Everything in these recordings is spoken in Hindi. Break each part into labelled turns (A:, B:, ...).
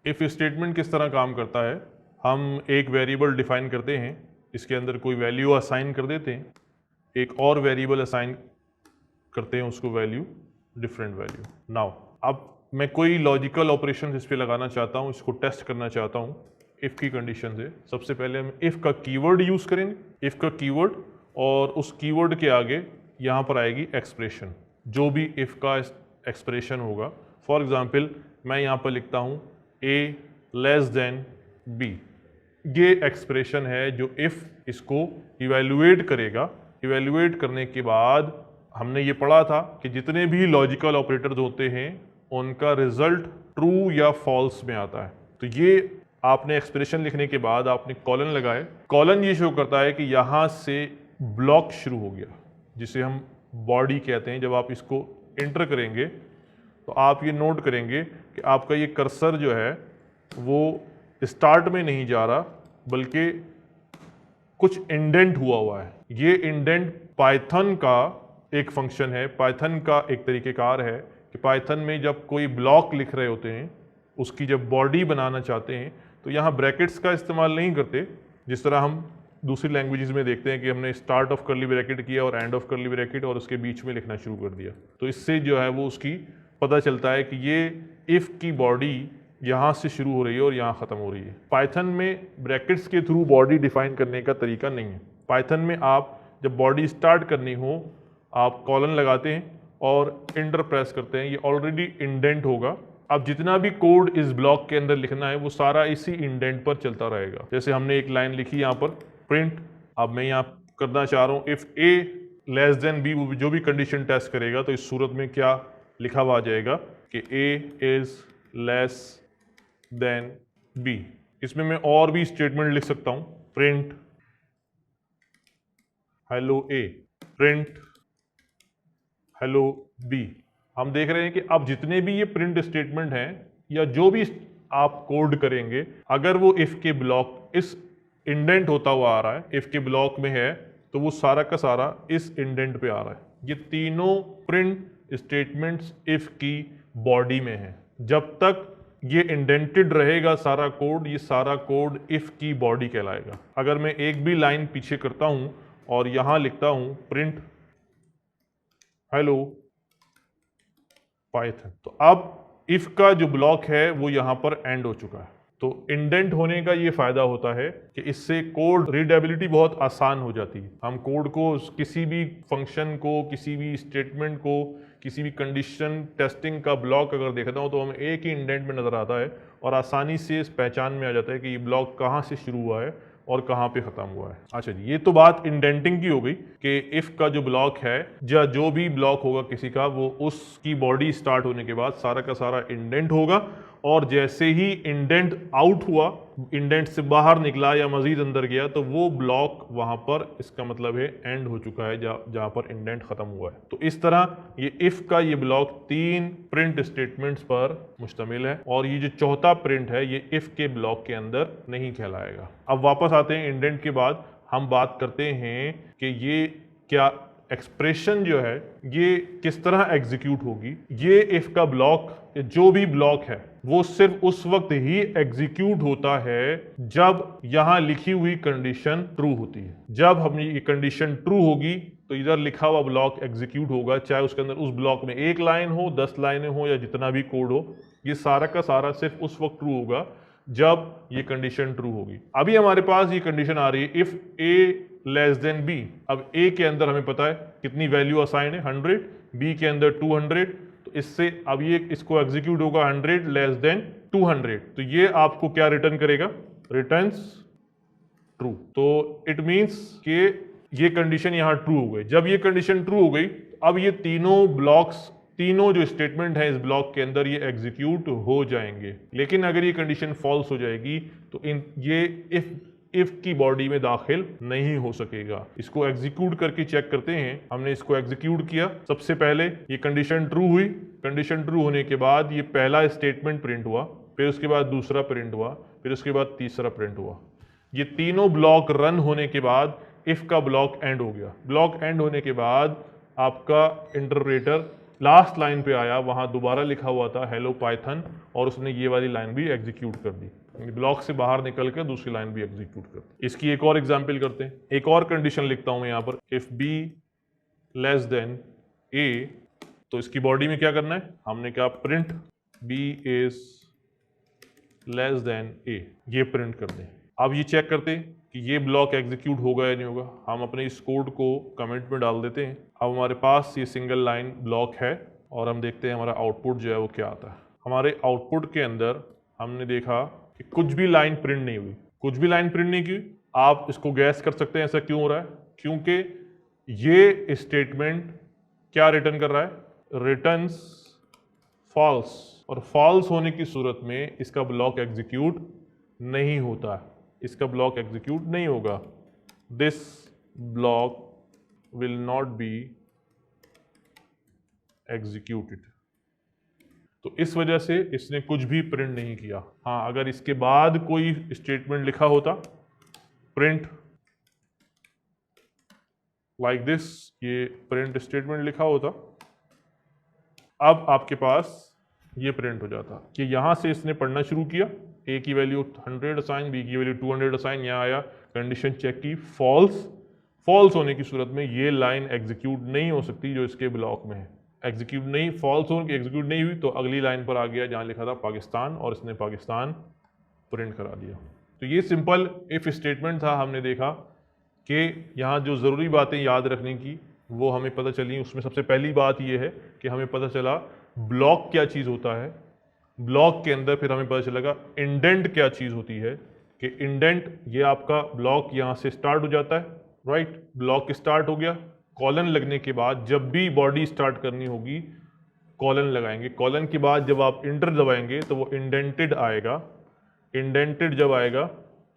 A: इफ़ स्टेटमेंट किस तरह काम करता है, हम एक वेरिएबल डिफाइन करते हैं, इसके अंदर कोई वैल्यू असाइन कर देते हैं, एक और वेरिएबल असाइन करते हैं उसको वैल्यू, डिफरेंट वैल्यू। नाउ अब मैं कोई लॉजिकल ऑपरेशन इस पे लगाना चाहता हूँ, इसको टेस्ट करना चाहता हूँ इफ़ की कंडीशन से। सबसे पहले हम इफ़ का कीवर्ड यूज़ करेंगे, इफ़ का कीवर्ड, और उस कीवर्ड के आगे यहाँ पर आएगी एक्सप्रेशन, जो भी इफ़ का एक्सप्रेशन होगा। फॉर एग्जाम्पल मैं यहाँ पर लिखता हूँ a लेस देन b, ये एक्सप्रेशन है जो इफ़ इसको इवेल्युएट करेगा। इवेल्युएट करने के बाद हमने ये पढ़ा था कि जितने भी लॉजिकल ऑपरेटर्स होते हैं उनका रिजल्ट ट्रू या फॉल्स में आता है। तो ये आपने एक्सप्रेशन लिखने के बाद आपने कॉलन लगाए, कॉलन ये शो करता है कि यहाँ से ब्लॉक शुरू हो गया, जिसे हम बॉडी कहते हैं। जब आप इसको एंटर करेंगे तो आप ये नोट करेंगे कि आपका ये कर्सर जो है वो स्टार्ट में नहीं जा रहा, बल्कि कुछ इंडेंट हुआ है। ये इंडेंट पाइथन का एक फंक्शन है, पाइथन का एक तरीक़ेकार है कि पाइथन में जब कोई ब्लॉक लिख रहे होते हैं, उसकी जब बॉडी बनाना चाहते हैं तो यहाँ ब्रैकेट्स का इस्तेमाल नहीं करते, जिस तरह हम दूसरी लैंग्वेजेस में देखते हैं कि हमने स्टार्ट ऑफ करली ब्रैकेट किया और एंड ऑफ करली ब्रैकेट और उसके बीच में लिखना शुरू कर दिया। तो इससे जो है वो उसकी पता चलता है कि ये इफ़ की बॉडी यहाँ से शुरू हो रही है और यहाँ ख़त्म हो रही है। पाइथन में ब्रैकेट्स के थ्रू बॉडी डिफाइन करने का तरीका नहीं है। पाइथन में आप जब बॉडी स्टार्ट करनी हो, आप कॉलन लगाते हैं और एंटर प्रेस करते हैं, ये ऑलरेडी इंडेंट होगा। अब जितना भी कोड इस ब्लॉक के अंदर लिखना है वो सारा इसी इंडेंट पर चलता रहेगा। जैसे हमने एक लाइन लिखी यहाँ पर प्रिंट, अब मैं यहाँ करना चाह रहा हूँ if a less than b, वो जो भी कंडीशन टेस्ट करेगा तो इस सूरत में क्या लिखा हुआ आ जाएगा कि a is less than b। इसमें मैं और भी स्टेटमेंट लिख सकता हूँ, print hello a, print hello b। हम देख रहे हैं कि अब जितने भी ये प्रिंट स्टेटमेंट हैं या जो भी आप कोड करेंगे, अगर वो इफ़ के ब्लॉक इस इंडेंट होता हुआ आ रहा है, इफ़ के ब्लॉक में है, तो वो सारा का सारा इस इंडेंट पे आ रहा है। ये तीनों प्रिंट स्टेटमेंट्स इफ़ की बॉडी में है। जब तक ये इंडेंटेड रहेगा सारा कोड, ये सारा कोड इफ़ की बॉडी कहलाएगा। अगर मैं एक भी लाइन पीछे करता हूँ और यहाँ लिखता हूँ प्रिंट हेलो पाइथन, तो अब इफ़ का जो ब्लॉक है वो यहाँ पर एंड हो चुका है। तो इंडेंट होने का ये फ़ायदा होता है कि इससे कोड रीडेबिलिटी बहुत आसान हो जाती है। हम कोड को किसी भी फंक्शन को, किसी भी स्टेटमेंट को, किसी भी कंडीशन टेस्टिंग का ब्लॉक अगर देखता हूँ तो हमें एक ही इंडेंट में नज़र आता है और आसानी से इस पहचान में आ जाता है कि ये ब्लॉक कहाँ से शुरू हुआ है और कहाँ पे ख़त्म हुआ है। अच्छा जी, ये तो बात इंडेंटिंग की हो गई कि इफ़ का जो ब्लॉक है या जो भी ब्लॉक होगा किसी का, वो उसकी बॉडी स्टार्ट होने के बाद सारा का सारा इंडेंट होगा, और जैसे ही इंडेंट आउट हुआ, इंडेंट से बाहर निकला या मजीद अंदर गया, तो वो ब्लॉक वहाँ पर, इसका मतलब है एंड हो चुका है जहाँ पर इंडेंट ख़त्म हुआ है। तो इस तरह ये इफ़ का ये ब्लॉक 3 प्रिंट स्टेटमेंट्स पर मुश्तमिल है, और ये जो चौथा प्रिंट है ये इफ़ के ब्लॉक के अंदर नहीं कहलाएगा। अब वापस आते हैं इंडेंट के बाद, हम बात करते हैं कि ये क्या एक्सप्रेशन जो है ये किस तरह एग्जीक्यूट होगी। ये इफ़ का ब्लॉक, जो भी ब्लॉक है, वो सिर्फ उस वक्त ही एग्जीक्यूट होता है जब यहाँ लिखी हुई कंडीशन ट्रू होती है। जब हम ये कंडीशन ट्रू होगी तो इधर लिखा हुआ ब्लॉक एग्जीक्यूट होगा, चाहे उसके अंदर उस ब्लॉक में 1 लाइन हो, 10 लाइनें हो या जितना भी कोड हो, ये सारा का सारा सिर्फ उस वक्त ट्रू होगा जब ये कंडीशन ट्रू होगी। अभी हमारे पास ये कंडीशन आ रही है if a less than b। अब a के अंदर हमें पता है कितनी वैल्यू असाइन है 100, b के अंदर 200, तो इससे अब ये इसको एग्जीक्यूट होगा 100 लेस देन 200। तो ये आपको क्या रिटर्न करेगा, रिटर्न्स ट्रू। तो इट मींस कि ये कंडीशन यहाँ ट्रू हो गई। जब ये कंडीशन ट्रू हो गई, अब ये तीनों ब्लॉक्स, तीनों जो स्टेटमेंट है इस ब्लॉक के अंदर, ये एग्जीक्यूट हो जाएंगे। लेकिन अगर ये कंडीशन फॉल्स हो जाएगी तो ये इफ की बॉडी में दाखिल नहीं हो सकेगा। इसको एग्जीक्यूट करके चेक करते हैं। हमने इसको एग्जीक्यूट किया, सबसे पहले ये कंडीशन ट्रू हुई, कंडीशन ट्रू होने के बाद ये पहला स्टेटमेंट प्रिंट हुआ, फिर उसके बाद दूसरा प्रिंट हुआ, फिर उसके बाद तीसरा प्रिंट हुआ। ये तीनों ब्लॉक रन होने के बाद इफ का ब्लॉक एंड हो गया। ब्लॉक एंड होने के बाद आपका इंटरप्रेटर लास्ट लाइन पे आया, वहां दोबारा लिखा हुआ था हेलो पाइथन, और उसने ये वाली लाइन भी एग्जीक्यूट कर दी, ब्लॉक से बाहर निकल कर दूसरी लाइन भी एग्जीक्यूट कर दी। इसकी एक और एग्जांपल करते हैं। एक और कंडीशन लिखता हूं मैं यहाँ पर, if B less than A, तो इसकी बॉडी में क्या करना है, हमने कहा print B is less than A, ये प्रिंट कर दें। अब ये चेक करते हैं कि ये ब्लॉक एग्जीक्यूट होगा या नहीं होगा। हम अपने इस कोड को कमेंट में डाल देते हैं। अब हमारे पास ये सिंगल लाइन ब्लॉक है और हम देखते हैं हमारा आउटपुट जो है वो क्या आता है। हमारे आउटपुट के अंदर हमने देखा कि कुछ भी लाइन प्रिंट नहीं हुई, कुछ भी लाइन प्रिंट नहीं की। आप इसको गैस कर सकते हैं ऐसा क्यों हो रहा है, क्योंकि ये स्टेटमेंट क्या रिटर्न कर रहा है, रिटर्न्स फॉल्स, और फॉल्स होने की सूरत में इसका ब्लॉक एग्जीक्यूट नहीं होता है, इसका ब्लॉक एग्जीक्यूट नहीं होगा। This block will not be executed. तो इस वजह से इसने कुछ भी प्रिंट नहीं किया। हाँ, अगर इसके बाद कोई स्टेटमेंट लिखा होता, प्रिंट लाइक दिस, ये प्रिंट स्टेटमेंट लिखा होता, अब आपके पास ये प्रिंट हो जाता कि यहां से इसने पढ़ना शुरू किया, ए की वैल्यू 100 असाइन, बी की वैल्यू 200 असाइन, यहाँ आया, कंडीशन चेक की, फॉल्स। फॉल्स होने की सूरत में ये लाइन एग्जीक्यूट नहीं हो सकती जो इसके ब्लॉक में है। एग्जीक्यूट नहीं, फॉल्स हो एग्जीक्यूट नहीं हुई तो अगली लाइन पर आ गया जहाँ लिखा था पाकिस्तान, और इसने पाकिस्तान प्रिंट करा दिया। तो ये सिंपल इफ स्टेटमेंट था। हमने देखा कि यहाँ जो ज़रूरी बातें याद रखने की वो हमें पता चली। उसमें सबसे पहली बात ये है कि हमें पता चला ब्लॉक क्या चीज़ होता है। ब्लॉक के अंदर फिर हमें पता चलेगा इंडेंट क्या चीज़ होती है, कि इंडेंट ये आपका ब्लॉक यहाँ से स्टार्ट हो जाता है, राइट, ब्लॉक स्टार्ट हो गया, कॉलन लगने के बाद जब भी बॉडी स्टार्ट करनी होगी कॉलन लगाएंगे, कॉलन के बाद जब आप इंटर दबाएंगे तो वो इंडेंटेड आएगा। इंडेंटेड जब आएगा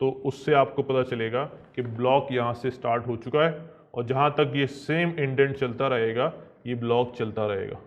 A: तो उससे आपको पता चलेगा कि ब्लॉक यहाँ से स्टार्ट हो चुका है, और जहाँ तक ये सेम इंडेंट चलता रहेगा ये ब्लॉक चलता रहेगा।